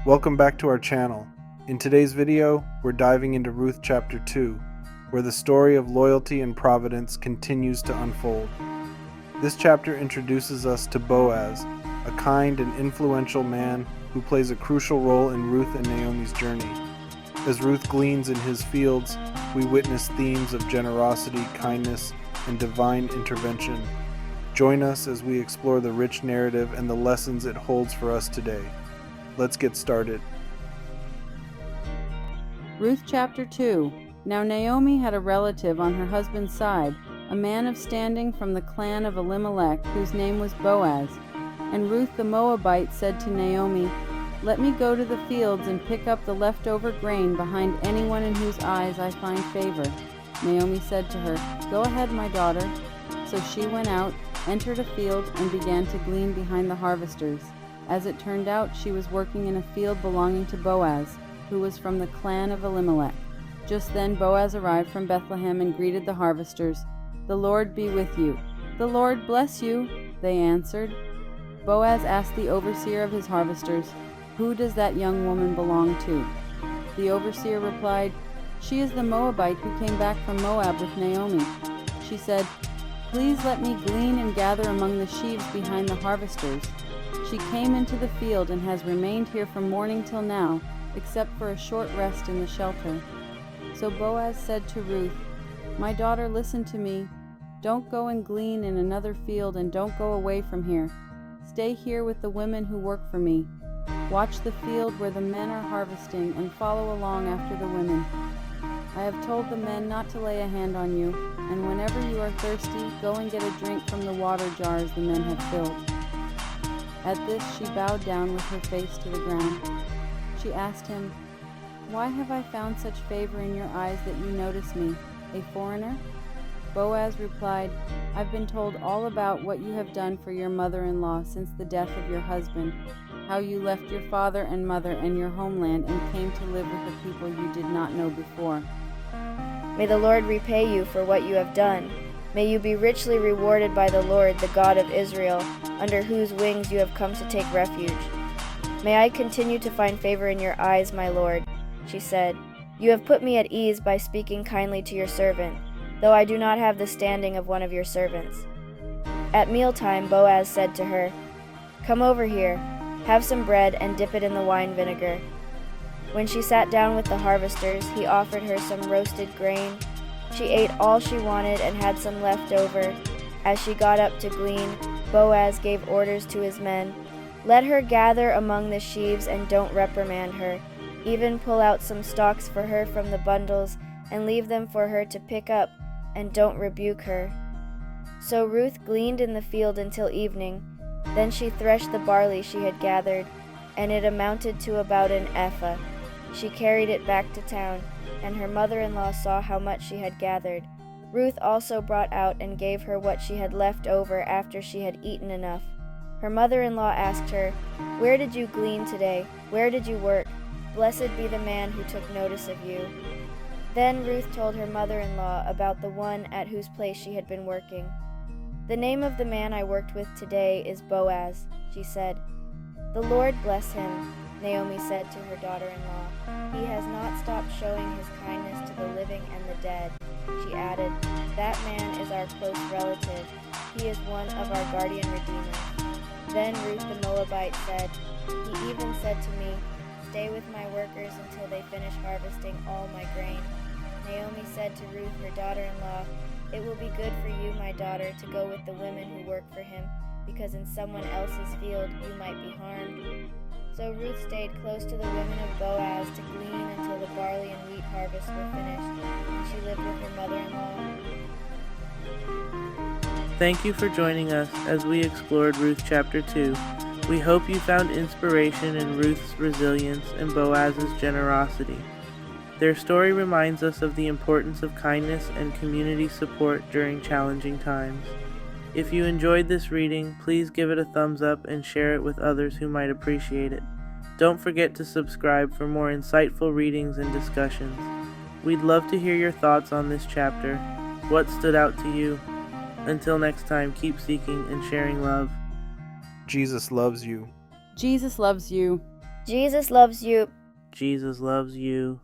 Welcome back to our channel. In today's video, we're diving into Ruth chapter 2, where the story of loyalty and providence continues to unfold. This chapter introduces us to Boaz, a kind and influential man who plays a crucial role in Ruth and Naomi's journey. As Ruth gleans in his fields, we witness themes of generosity, kindness, and divine intervention. Join us as we explore the rich narrative and the lessons it holds for us today. Let's get started. Ruth chapter 2. Now Naomi had a relative on her husband's side, a man of standing from the clan of Elimelech, whose name was Boaz. And Ruth the Moabite said to Naomi, "Let me go to the fields and pick up the leftover grain behind anyone in whose eyes I find favor." Naomi said to her, "Go ahead, my daughter." So she went out, entered a field, and began to glean behind the harvesters. As it turned out, she was working in a field belonging to Boaz, who was from the clan of Elimelech. Just then Boaz arrived from Bethlehem and greeted the harvesters. "The Lord be with you." "The Lord bless you," they answered. Boaz asked the overseer of his harvesters, "Who does that young woman belong to?" The overseer replied, "She is the Moabite who came back from Moab with Naomi." She said, "Please let me glean and gather among the sheaves behind the harvesters." She came into the field and has remained here from morning till now, except for a short rest in the shelter. So Boaz said to Ruth, "My daughter, listen to me. Don't go and glean in another field, and don't go away from here. Stay here with the women who work for me. Watch the field where the men are harvesting and follow along after the women. I have told the men not to lay a hand on you, and whenever you are thirsty, go and get a drink from the water jars the men have filled." At this she bowed down with her face to the ground. She asked him, "Why have I found such favor in your eyes that you notice me, a foreigner?" Boaz replied, "I've been told all about what you have done for your mother-in-law since the death of your husband, how you left your father and mother and your homeland and came to live with a people you did not know before. May the Lord repay you for what you have done. May you be richly rewarded by the Lord, the God of Israel, under whose wings you have come to take refuge. May I continue to find favor in your eyes, my Lord," she said. "You have put me at ease by speaking kindly to your servant, though I do not have the standing of one of your servants." At mealtime Boaz said to her, "Come over here, have some bread and dip it in the wine vinegar." When she sat down with the harvesters, he offered her some roasted grain. She ate all she wanted and had some left over. As she got up to glean, Boaz gave orders to his men, "Let her gather among the sheaves and don't reprimand her. Even pull out some stalks for her from the bundles and leave them for her to pick up, and don't rebuke her." So Ruth gleaned in the field until evening. Then she threshed the barley she had gathered, and it amounted to about an ephah. She carried it back to town, and her mother-in-law saw how much she had gathered. Ruth also brought out and gave her what she had left over after she had eaten enough. Her mother-in-law asked her, "Where did you glean today? Where did you work? Blessed be the man who took notice of you." Then Ruth told her mother-in-law about the one at whose place she had been working. "The name of the man I worked with today is Boaz," she said. "The Lord bless him," Naomi said to her daughter-in-law. "He has not stopped showing his kindness to the living and the dead." She added, "That man is our close relative. He is one of our guardian redeemers." Then Ruth the Moabite said, "He even said to me, 'Stay with my workers until they finish harvesting all my grain.'" Naomi said to Ruth, her daughter-in-law, "It will be good for you, my daughter, to go with the women who work for him, because in someone else's field you might be harmed." So Ruth stayed close to the women of Boaz to glean until the barley and wheat harvests were finished, and she lived with her mother-in-law. Thank you for joining us as we explored Ruth chapter 2. We hope you found inspiration in Ruth's resilience and Boaz's generosity. Their story reminds us of the importance of kindness and community support during challenging times. If you enjoyed this reading, please give it a thumbs up and share it with others who might appreciate it. Don't forget to subscribe for more insightful readings and discussions. We'd love to hear your thoughts on this chapter. What stood out to you? Until next time, keep seeking and sharing love. Jesus loves you. Jesus loves you. Jesus loves you. Jesus loves you.